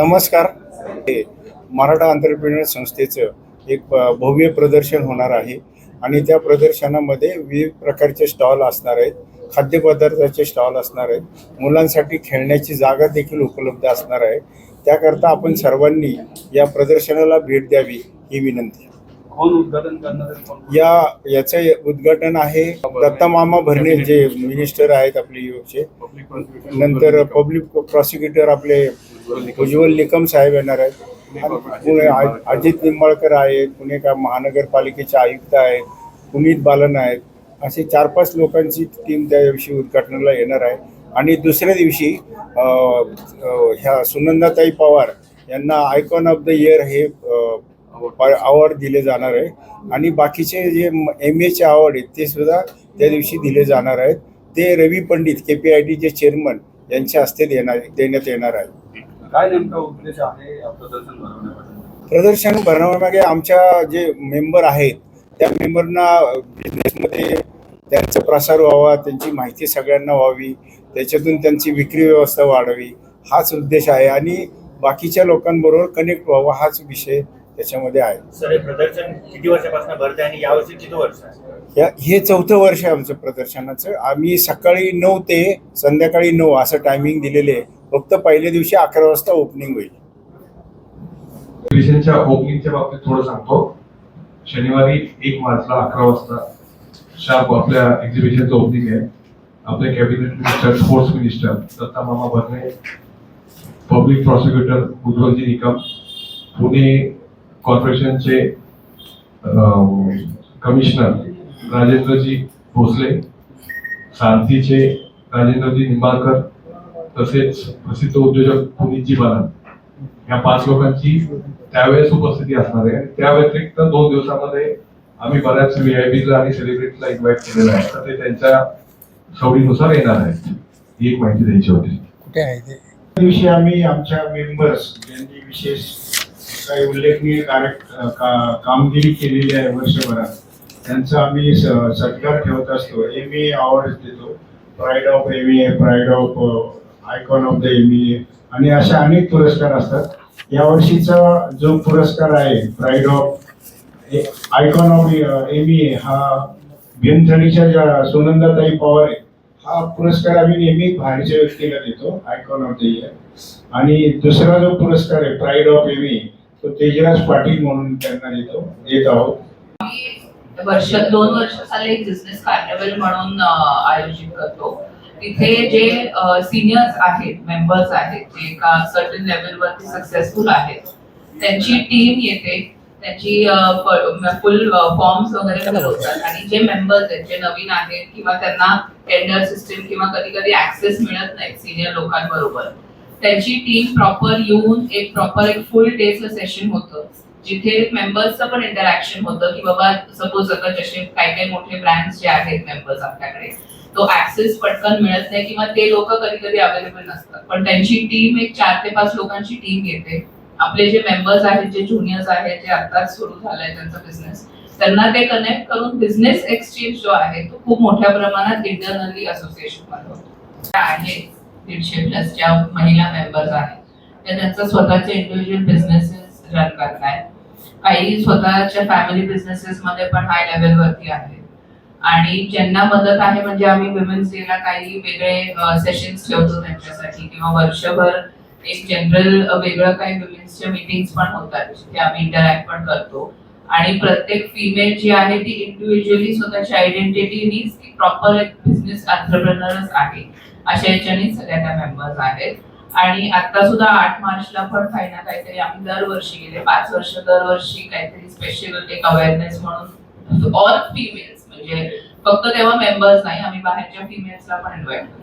नमस्कार. हे मराठा एंटरप्रेन्योर संस्थेचं एक भव्य प्रदर्शन होणार आहे आणि त्या प्रदर्शनामध्ये विविध प्रकारचे स्टॉल असणार आहेत. खाद्यपदार्थाचे स्टॉल असणार आहेत. मुलांसाठी खेळण्याची जागा देखील उपलब्ध असणार आहे. त्याकरता आपण सर्वांनी या प्रदर्शनाला भेट द्यावी ही विनंती. कोण उद्घाटन करणार आहे? याचं उद्घाटन आहे दत्ता मामा भरणे, जे मिनिस्टर आहेत आपले युवकचे. नंतर पब्लिक प्रॉसिक्युटर आपले उज्ज्वल निकम साहेब येणार आहेत. पुणे अजित निंबाळकर आहेत, पुणे महानगरपालिकेचे आयुक्त आहेत, पुनीत बालन आहेत. असे 4-5 लोकांची टीम त्या दिवशी उद्घाटनाला येणार आहे. आणि दुसऱ्या दिवशी ह्या सुनंदाताई पवार यांना आयकॉन ऑफ द इयर हे अवॉर्ड दिले जाणार आहे. आणि बाकीचे जे MAचे अवॉर्ड आहेत ते सुद्धा त्या दिवशी दिले जाणार आहेत. ते रवी पंडित KPITचे चेअरमन यांच्या हस्ते देण्यात येणार आहे. काय नेमका उद्देश आहे या प्रदर्शन भरवण्यामागे आमच्या जे मेंबर आहेत त्या मेंबरना बिझनेसमध्ये त्यांचा प्रसार व्हावा, त्यांची माहिती सगळ्यांना व्हावी, त्याच्यातून त्यांची विक्री व्यवस्था वाढावी हाच उद्देश आहे. आणि बाकीच्या लोकांबरोबर कनेक्ट व्हावा हाच विषय त्याच्यामध्ये आहे. सर, हे प्रदर्शन किती वर्षापासून भरते आणि यावर्षी किती वर्ष आहे? हे 4थं वर्ष आहे आमचं प्रदर्शनाचं. आम्ही सकाळी 9 ते संध्याकाळी 9 असं टायमिंग दिलेले आहे. फक्त पहिल्या दिवशी 11 वाजता ओपनिंग होईल. एक्झिबिशनच्या ओपनिंगच्या बाबतीत थोडं सांगतो. शनिवारी 1 मार्चला 11 वाजता शार्प आपल्या एक्झिबिशनचं ओपनिंग आहे. आपले cabinet minister, sports minister Datta मामा भरणे, पब्लिक प्रॉसिक्युटर उज्ज्वलजी निकम, पुणे कॉर्पोरेशनचे कमिशनर राजेंद्रजी भोसले, सारथीचे राजेंद्रजी निंबाळकर, तसेच प्रसिद्ध उद्योजक पुनीतजी बालन या 5 लोकांची त्यावेळेस उपस्थिती असणार आहे. त्या व्यतिरिक्त 2 दिवसामध्ये आम्ही बऱ्याच VIPला आणि सेलिब्रिटीला इन्व्हाइट केलेलं आहे, तर ते त्यांच्या सवडीनुसार येणार आहेत. ही एक माहिती द्यायची होती. कुठे आहे ते दिवशी आम्ही आमच्या मेंबर्स ज्यांनी विशेष काही उल्लेखनीय कामगिरी केलेली आहे वर्षभरात त्यांचा आम्ही सत्कार ठेवत असतो. MA अवॉर्ड देतो. Pride of MA, pride of icon of the MA आणि अशा अनेक पुरस्कार असतात. यावर्षीचा जो पुरस्कार आहे pride of icon of MA हा भीमथडीच्या ज्या सुनंदाताई पवार आहे हा पुरस्कार आम्ही नेहमी बाहेरच्या व्यक्तीला देतो, आयकॉन ऑफ द इयर. आणि दुसरा जो पुरस्कार आहे प्राईड ऑफ MA तो तेजराज पाटील म्हणून त्यांना देत आहोत. 2 वर्ष झाले एक बिझनेस कार्निवल म्हणून आयोजित करतो. तिथे जे सिनियर्स आहेत, मेंबर्स आहेत, जे एका सर्टन लेवलवरती सक्सेसफुल आहेत, त्यांची टीम येते. त्यांची फुल फॉर्म्स वगैरे भरवतात. आणि जे मेंबर्स आहेत, जे नवीन आहेत किंवा त्यांना टेंडर सिस्टीम किंवा कधी कधी ऍक्सेस मिळत नाही सिनियर लोकांबरोबर, त्यांची टीम प्रॉपर येऊन एक फुल डेचं सेशन होतं जिथे मेंबर्सचं पण इंटरॅक्शन होतं की बाबा सपोज आता जसे काही मोठे ब्रँड्स जे आहेत मेंबर्स आपल्याकडे तो ऍक्सेस पटकन मिळत नाही किंवा ते लोक कधी कधी अवेलेबल नसतात, पण त्यांची टीम एक 4 ते 5 लोकांची टीम येते. आपले जे मेंबर्स आहेत, जे जुनियर्स आहेत, जे आताच सुरू झालाय त्यांचा बिझनेस, त्यांना ते कनेक्ट करून बिझनेस एक्सचेंज जो आहे तो खूप मोठ्या प्रमाणात इंटरनली असोसिएशन मध्ये होतो. आहे 150+ ज्या महिला मेंबर्स आहेत त्या त्यांचा स्वतःचे इंडिव्हिज्युअल बिझनेसेस रन करतायत. काही स्वतःच्या फॅमिली बिझनेसेस मध्ये पण हाय लेवलवरती आहेत. आणि ज्यांना मदत आहे म्हणजे आम्ही विमेन्स डेला काही वेगळे सेशन्स ठेवतो त्यांच्यासाठी किंवा वर्षभर एक जनरल वेगळं काही विमेन्सच्या मीटिंग्स पण होतात जिथे आम्ही इंटरॅक्ट पण करतो. आणि प्रत्येक फिमेल जी आहे ती इंडिव्हिज्युअली स्वतःच्या आयडेंटिटीनी ती प्रॉपर एक बिझनेस एंटरप्रेन्योरच आहे अशा याच्याने सगळ्या त्या मेंबर्स आहेत. आणि आता सुद्धा 8 मार्चला पण काही ना काहीतरी आम्ही दरवर्षी गेले 5 वर्ष दरवर्षी काहीतरी स्पेशल एक अवेअरनेस म्हणून ऑल फिमेल्स, म्हणजे फक्त तेव्हा मेंबर्स नाही, आम्ही बाहेरच्या फिमेल्सला पण इन्व्हाइट करतो.